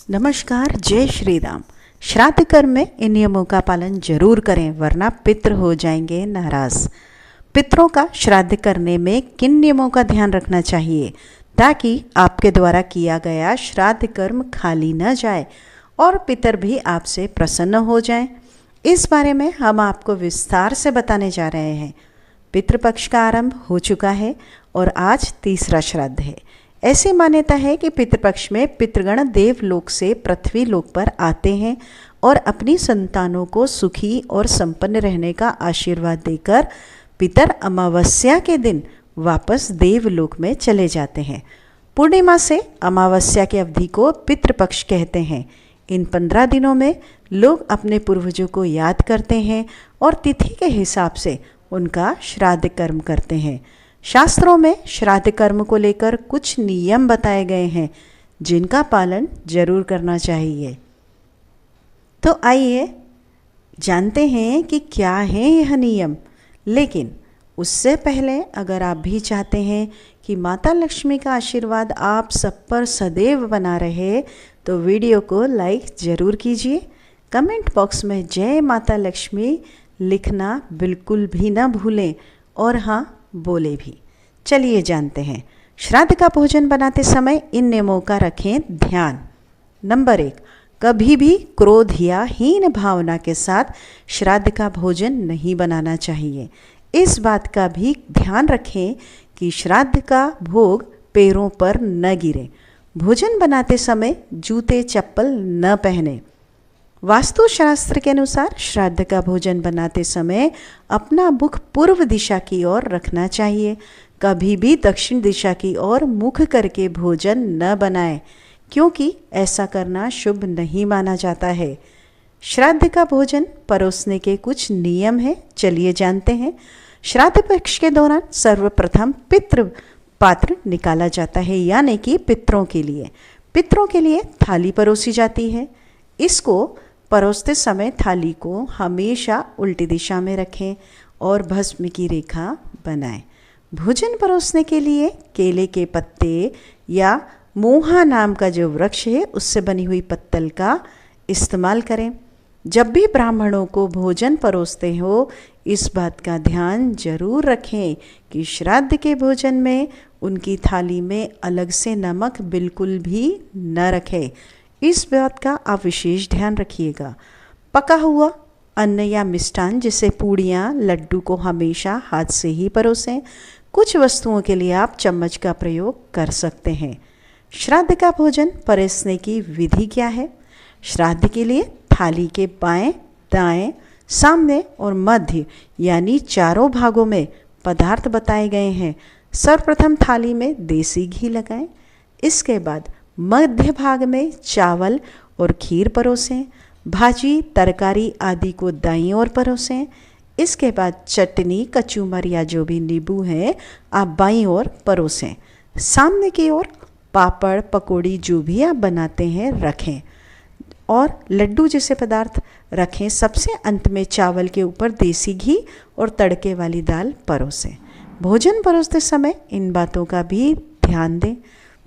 नमस्कार, जय श्री राम। श्राद्ध कर्म में इन नियमों का पालन जरूर करें, वरना पितृ हो जाएंगे नाराज। पितरों का श्राद्ध करने में किन नियमों का ध्यान रखना चाहिए ताकि आपके द्वारा किया गया श्राद्ध कर्म खाली न जाए और पितर भी आपसे प्रसन्न हो जाएं, इस बारे में हम आपको विस्तार से बताने जा रहे हैं। पितृपक्ष का आरंभ हो चुका है और आज तीसरा श्राद्ध है। ऐसी मान्यता है कि पितृपक्ष में पितृगण देवलोक से पृथ्वी लोक पर आते हैं और अपनी संतानों को सुखी और संपन्न रहने का आशीर्वाद देकर पितर अमावस्या के दिन वापस देवलोक में चले जाते हैं। पूर्णिमा से अमावस्या की अवधि को पितृपक्ष कहते हैं। इन 15 दिनों में लोग अपने पूर्वजों को याद करते हैं और तिथि के हिसाब से उनका श्राद्ध कर्म करते हैं। शास्त्रों में श्राद्ध कर्म को लेकर कुछ नियम बताए गए हैं जिनका पालन जरूर करना चाहिए। तो आइए जानते हैं कि क्या है यह नियम। लेकिन उससे पहले अगर आप भी चाहते हैं कि माता लक्ष्मी का आशीर्वाद आप सब पर सदैव बना रहे तो वीडियो को लाइक ज़रूर कीजिए। कमेंट बॉक्स में जय माता लक्ष्मी लिखना बिल्कुल भी ना भूलें और हाँ बोले भी। चलिए जानते हैं। श्राद्ध का भोजन बनाते समय इन नियमों का रखें ध्यान। नंबर 1, कभी भी क्रोध या हीन भावना के साथ श्राद्ध का भोजन नहीं बनाना चाहिए। इस बात का भी ध्यान रखें कि श्राद्ध का भोग पैरों पर न गिरे। भोजन बनाते समय जूते चप्पल न पहने। वास्तुशास्त्र के अनुसार श्राद्ध का भोजन बनाते समय अपना मुख पूर्व दिशा की ओर रखना चाहिए। कभी भी दक्षिण दिशा की ओर मुख करके भोजन न बनाएं, क्योंकि ऐसा करना शुभ नहीं माना जाता है। श्राद्ध का भोजन परोसने के कुछ नियम हैं, चलिए जानते हैं। श्राद्ध पक्ष के दौरान सर्वप्रथम पितृ पात्र निकाला जाता है, यानी कि पितरों के लिए थाली परोसी जाती है। इसको परोसते समय थाली को हमेशा उल्टी दिशा में रखें और भस्म की रेखा बनाएं। भोजन परोसने के लिए केले के पत्ते या मोहा नाम का जो वृक्ष है उससे बनी हुई पत्तल का इस्तेमाल करें। जब भी ब्राह्मणों को भोजन परोसते हो इस बात का ध्यान जरूर रखें कि श्राद्ध के भोजन में उनकी थाली में अलग से नमक बिल्कुल भी न रखें। इस बात का आप विशेष ध्यान रखिएगा। पका हुआ अन्न या मिष्ठान जैसे पूड़ियाँ, लड्डू को हमेशा हाथ से ही परोसें। कुछ वस्तुओं के लिए आप चम्मच का प्रयोग कर सकते हैं। श्राद्ध का भोजन परोसने की विधि क्या है? श्राद्ध के लिए थाली के बाएं, दाएं, सामने और मध्य यानी चारों भागों में पदार्थ बताए गए हैं। सर्वप्रथम थाली में देसी घी लगाएं। इसके बाद मध्य भाग में चावल और खीर परोसें। भाजी, तरकारी आदि को दाईं ओर परोसें। इसके बाद चटनी, कचूमर या जो भी नींबू है आप बाईं ओर परोसें। सामने की ओर पापड़, पकौड़ी जो भी आप बनाते हैं रखें और लड्डू जैसे पदार्थ रखें। सबसे अंत में चावल के ऊपर देसी घी और तड़के वाली दाल परोसें। भोजन परोसते समय इन बातों का भी ध्यान दें।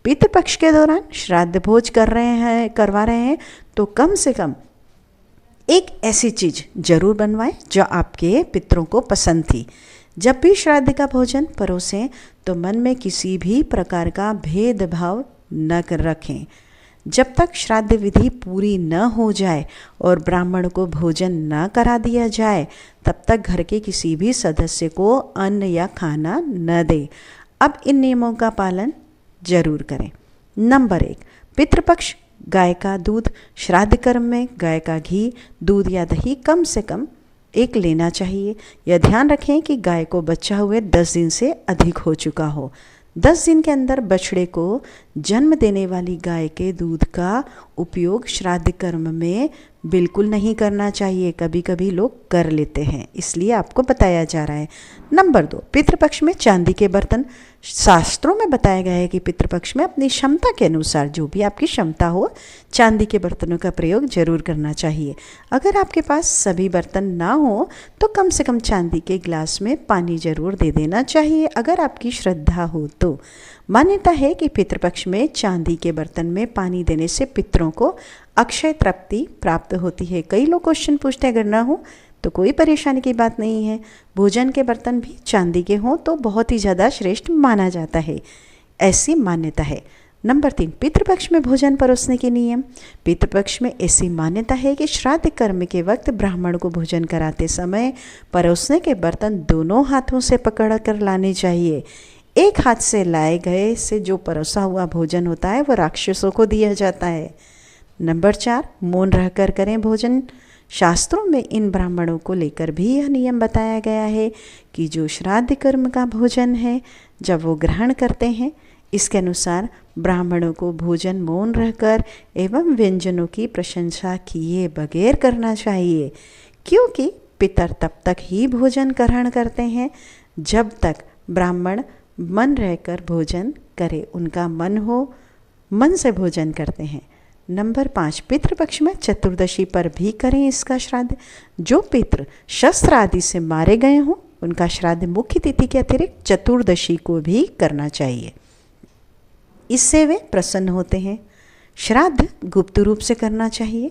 पितृपक्ष के दौरान श्राद्ध भोज करवा रहे हैं तो कम से कम एक ऐसी चीज़ जरूर बनवाएं जो आपके पितरों को पसंद थी। जब भी श्राद्ध का भोजन परोसें तो मन में किसी भी प्रकार का भेदभाव न रखें। जब तक श्राद्ध विधि पूरी न हो जाए और ब्राह्मण को भोजन न करा दिया जाए तब तक घर के किसी भी सदस्य को अन्न या खाना न दें। अब इन नियमों का पालन जरूर करें। नंबर 1, पितृपक्ष गाय का दूध। श्राद्ध कर्म में गाय का घी, दूध या दही कम से कम 1 लेना चाहिए। यह ध्यान रखें कि गाय को बच्चा हुए 10 दिन से अधिक हो चुका हो। 10 दिन के अंदर बछड़े को जन्म देने वाली गाय के दूध का उपयोग श्राद्ध कर्म में बिल्कुल नहीं करना चाहिए, कभी कभी लोग कर लेते हैं, इसलिए आपको बताया जा रहा है। नंबर 2, पितृपक्ष में चांदी के बर्तन। शास्त्रों में बताया गया है कि पितृपक्ष में अपनी क्षमता के अनुसार, जो भी आपकी क्षमता हो, चांदी के बर्तनों का प्रयोग जरूर करना चाहिए। अगर आपके पास सभी बर्तन ना हो तो कम से कम चांदी के गिलास में पानी जरूर दे देना चाहिए, अगर आपकी श्रद्धा हो तो। मान्यता है कि पितृपक्ष में चांदी के बर्तन में पानी देने से पितरों को अक्षय तृप्ति प्राप्त होती है। कई लोग क्वेश्चन पूछते हैं, अगर ना हो तो कोई परेशानी की बात नहीं है। भोजन के बर्तन भी चांदी के हों तो बहुत ही ज़्यादा श्रेष्ठ माना जाता है, ऐसी मान्यता है। नंबर 3, पितृपक्ष में भोजन परोसने के नियम। पितृपक्ष में ऐसी मान्यता है कि श्राद्ध कर्म के वक्त ब्राह्मण को भोजन कराते समय परोसने के बर्तन दोनों हाथों से पकड़ कर लाने चाहिए। एक हाथ से लाए गए से जो परोसा हुआ भोजन होता है वो राक्षसों को दिया जाता है। नंबर 4, मौन रहकर करें भोजन। शास्त्रों में इन ब्राह्मणों को लेकर भी यह नियम बताया गया है कि जो श्राद्ध कर्म का भोजन है जब वो ग्रहण करते हैं, इसके अनुसार ब्राह्मणों को भोजन मौन रहकर एवं व्यंजनों की प्रशंसा किए बगैर करना चाहिए, क्योंकि पितर तब तक ही भोजन ग्रहण करते हैं जब तक ब्राह्मण मन रहकर भोजन करे, उनका मन हो, मन से भोजन करते हैं। नंबर 5, पितृपक्ष में चतुर्दशी पर भी करें इसका श्राद्ध। जो पितृ शस्त्र आदि से मारे गए हों उनका श्राद्ध मुख्य तिथि के अतिरिक्त चतुर्दशी को भी करना चाहिए, इससे वे प्रसन्न होते हैं। श्राद्ध गुप्त रूप से करना चाहिए।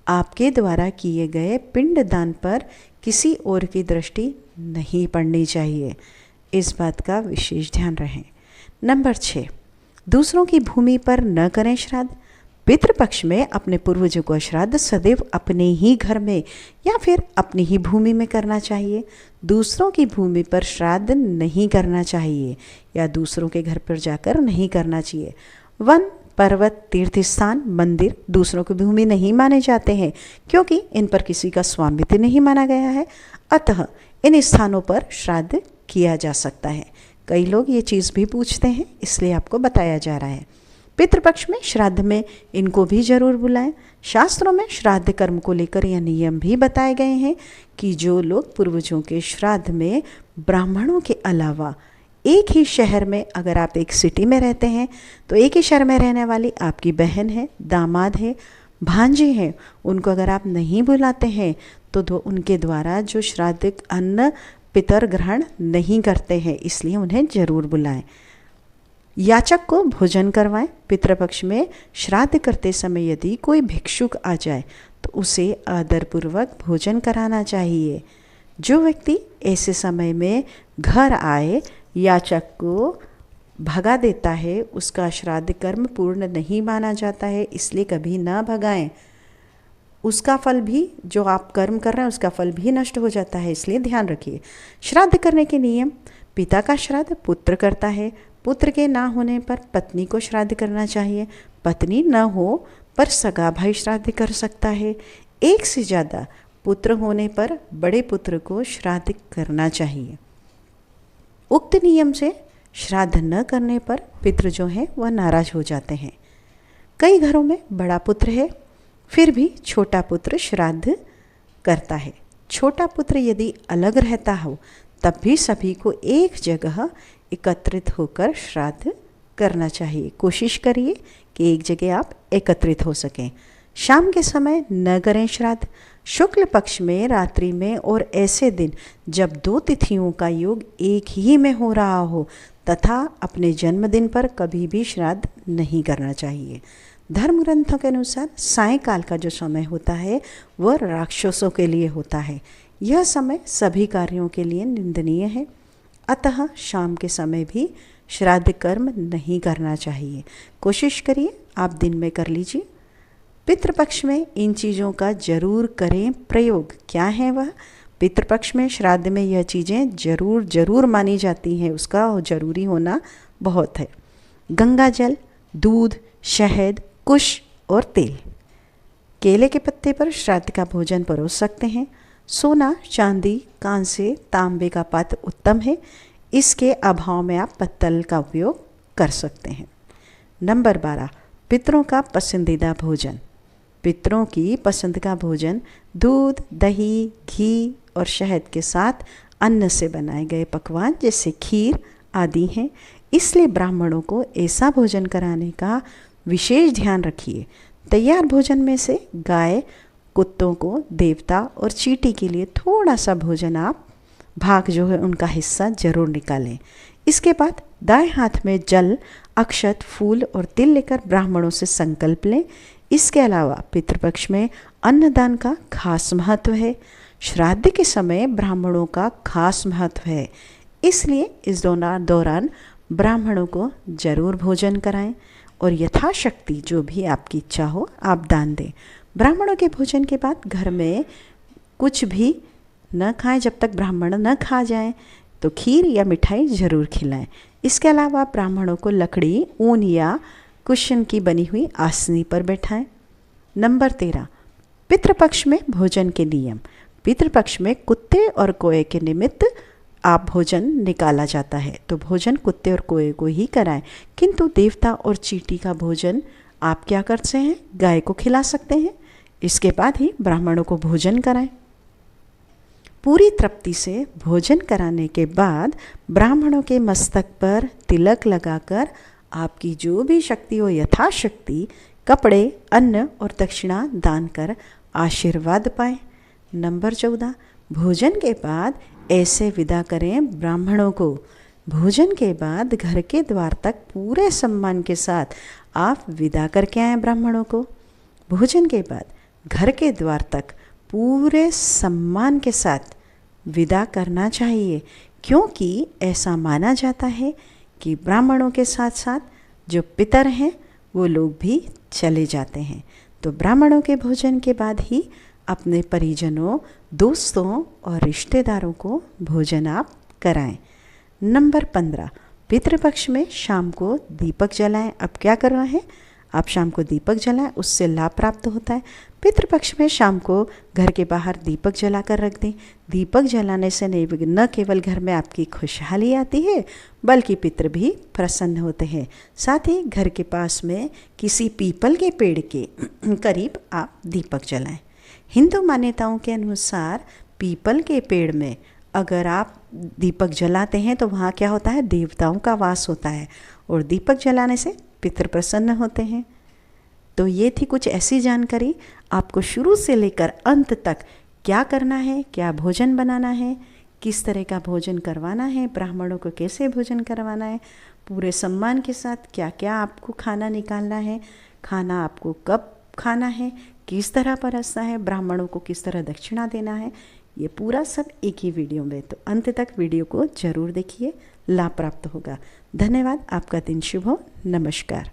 आपके द्वारा किए गए पिंड दान पर किसी और की दृष्टि नहीं पड़नी चाहिए, इस बात का विशेष ध्यान रहे। नंबर 6, दूसरों की भूमि पर न करें श्राद्ध। पितृपक्ष में अपने पूर्वजों का श्राद्ध सदैव अपने ही घर में या फिर अपनी ही भूमि में करना चाहिए। दूसरों की भूमि पर श्राद्ध नहीं करना चाहिए या दूसरों के घर पर जाकर नहीं करना चाहिए। वन, पर्वत, तीर्थ स्थान, मंदिर दूसरों की भूमि नहीं माने जाते हैं, क्योंकि इन पर किसी का स्वामित्व नहीं माना गया है, अतः इन स्थानों पर श्राद्ध किया जा सकता है। कई लोग ये चीज़ भी पूछते हैं, इसलिए आपको बताया जा रहा है। पितृपक्ष में श्राद्ध में इनको भी जरूर बुलाएं। शास्त्रों में श्राद्ध कर्म को लेकर यह नियम भी बताए गए हैं कि जो लोग पूर्वजों के श्राद्ध में ब्राह्मणों के अलावा एक ही शहर में, अगर आप एक सिटी में रहते हैं तो एक ही शहर में रहने वाली आपकी बहन है, दामाद है, भांजे हैं, उनको अगर आप नहीं बुलाते हैं तो उनके द्वारा जो श्राद्ध अन्न पितर ग्रहण नहीं करते हैं, इसलिए उन्हें जरूर बुलाएं। याचक को भोजन करवाएं। पितृपक्ष में श्राद्ध करते समय यदि कोई भिक्षुक आ जाए तो उसे आदरपूर्वक भोजन कराना चाहिए। जो व्यक्ति ऐसे समय में घर आए याचक को भगा देता है, उसका श्राद्ध कर्म पूर्ण नहीं माना जाता है, इसलिए कभी ना भगाएं। उसका फल भी, जो आप कर्म कर रहे हैं उसका फल भी नष्ट हो जाता है, इसलिए ध्यान रखिए। श्राद्ध करने के नियम। पिता का श्राद्ध पुत्र करता है। पुत्र के ना होने पर पत्नी को श्राद्ध करना चाहिए। पत्नी न हो पर सगा भाई श्राद्ध कर सकता है। एक से ज़्यादा पुत्र होने पर बड़े पुत्र को श्राद्ध करना चाहिए। उक्त नियम से श्राद्ध न करने पर पितृ जो हैं वह नाराज हो जाते हैं। कई घरों में बड़ा पुत्र है फिर भी छोटा पुत्र श्राद्ध करता है। छोटा पुत्र यदि अलग रहता हो तब भी सभी को एक जगह एकत्रित होकर श्राद्ध करना चाहिए। कोशिश करिए कि एक जगह आप एकत्रित हो सकें। शाम के समय न करें श्राद्ध। शुक्ल पक्ष में, रात्रि में और ऐसे दिन जब 2 तिथियों का योग एक ही में हो रहा हो तथा अपने जन्मदिन पर कभी भी श्राद्ध नहीं करना चाहिए। धर्म ग्रंथों के अनुसार सायंकाल का जो समय होता है वह राक्षसों के लिए होता है। यह समय सभी कार्यों के लिए निंदनीय है, अतः शाम के समय भी श्राद्ध कर्म नहीं करना चाहिए। कोशिश करिए आप दिन में कर लीजिए। पितृपक्ष में इन चीज़ों का जरूर करें प्रयोग। क्या है वह? पितृपक्ष में श्राद्ध में यह चीज़ें जरूर मानी जाती हैं, उसका जरूरी होना बहुत है। गंगा जल, दूध, शहद, कुश और तेल। केले के पत्ते पर श्राद्ध का भोजन परोस सकते हैं। सोना, चांदी, कांसे, तांबे का पात्र उत्तम है। इसके अभाव में आप पत्तल का उपयोग कर सकते हैं। नंबर 12, पितरों का पसंदीदा भोजन। पितरों की पसंद का भोजन दूध, दही, घी और शहद के साथ अन्न से बनाए गए पकवान जैसे खीर आदि हैं। इसलिए ब्राह्मणों को ऐसा भोजन कराने का विशेष ध्यान रखिए। तैयार भोजन में से गाय, कुत्तों को, देवता और चींटी के लिए थोड़ा सा भोजन आप भाग जो है उनका हिस्सा जरूर निकालें। इसके बाद दाएं हाथ में जल, अक्षत, फूल और तिल लेकर ब्राह्मणों से संकल्प लें। इसके अलावा पितृपक्ष में अन्नदान का खास महत्व है। श्राद्ध के समय ब्राह्मणों का खास महत्व है, इसलिए इस दौरान ब्राह्मणों को जरूर भोजन कराएं और यथाशक्ति जो भी आपकी इच्छा हो आप दान दें। ब्राह्मणों के भोजन के बाद घर में कुछ भी न खाएं जब तक ब्राह्मण न खा जाएं, तो खीर या मिठाई ज़रूर खिलाएं। इसके अलावा ब्राह्मणों को लकड़ी, ऊन या कुशन की बनी हुई आसनी पर बैठाएं। नंबर 13, पितृपक्ष में भोजन के नियम। पितृपक्ष में कुत्ते और कोए के निमित्त आप भोजन निकाला जाता है, तो भोजन कुत्ते और कोए को ही कराएं। किंतु देवता और चींटी का भोजन आप क्या करते हैं, गाय को खिला सकते हैं। इसके बाद ही ब्राह्मणों को भोजन कराएं। पूरी तृप्ति से भोजन कराने के बाद ब्राह्मणों के मस्तक पर तिलक लगाकर आपकी जो भी शक्ति हो यथाशक्ति कपड़े, अन्न और दक्षिणा दान कर आशीर्वाद पाएं। नंबर 14, भोजन के बाद ऐसे विदा करें ब्राह्मणों को। भोजन के बाद घर के द्वार तक पूरे सम्मान के साथ आप विदा करके आएँ ब्राह्मणों को। भोजन के बाद घर के द्वार तक पूरे सम्मान के साथ विदा करना चाहिए, क्योंकि ऐसा माना जाता है कि ब्राह्मणों के साथ साथ जो पितर हैं वो लोग भी चले जाते हैं। तो ब्राह्मणों के भोजन के बाद ही अपने परिजनों, दोस्तों और रिश्तेदारों को भोजन आप कराएं। नंबर 15, पितृपक्ष में शाम को दीपक जलाएं। अब क्या करना है, आप शाम को दीपक जलाएं, उससे लाभ प्राप्त होता है। पितृपक्ष में शाम को घर के बाहर दीपक जलाकर रख दें। दीपक जलाने से न केवल घर में आपकी खुशहाली आती है, बल्कि पितृ भी प्रसन्न होते हैं। साथ ही घर के पास में किसी पीपल के पेड़ के करीब आप दीपक जलाएं। हिंदू मान्यताओं के अनुसार पीपल के पेड़ में अगर आप दीपक जलाते हैं तो वहाँ क्या होता है, देवताओं का वास होता है और दीपक जलाने से पितृ प्रसन्न होते हैं। तो ये थी कुछ ऐसी जानकारी, आपको शुरू से लेकर अंत तक क्या करना है, क्या भोजन बनाना है, किस तरह का भोजन करवाना है, ब्राह्मणों को कैसे भोजन करवाना है, पूरे सम्मान के साथ क्या क्या आपको खाना निकालना है, खाना आपको कब खाना है, किस तरह परसना है, ब्राह्मणों को किस तरह दक्षिणा देना है, ये पूरा सब एक ही वीडियो में। तो अंत तक वीडियो को जरूर देखिए, लाभ प्राप्त होगा। धन्यवाद, आपका दिन शुभ हो। नमस्कार।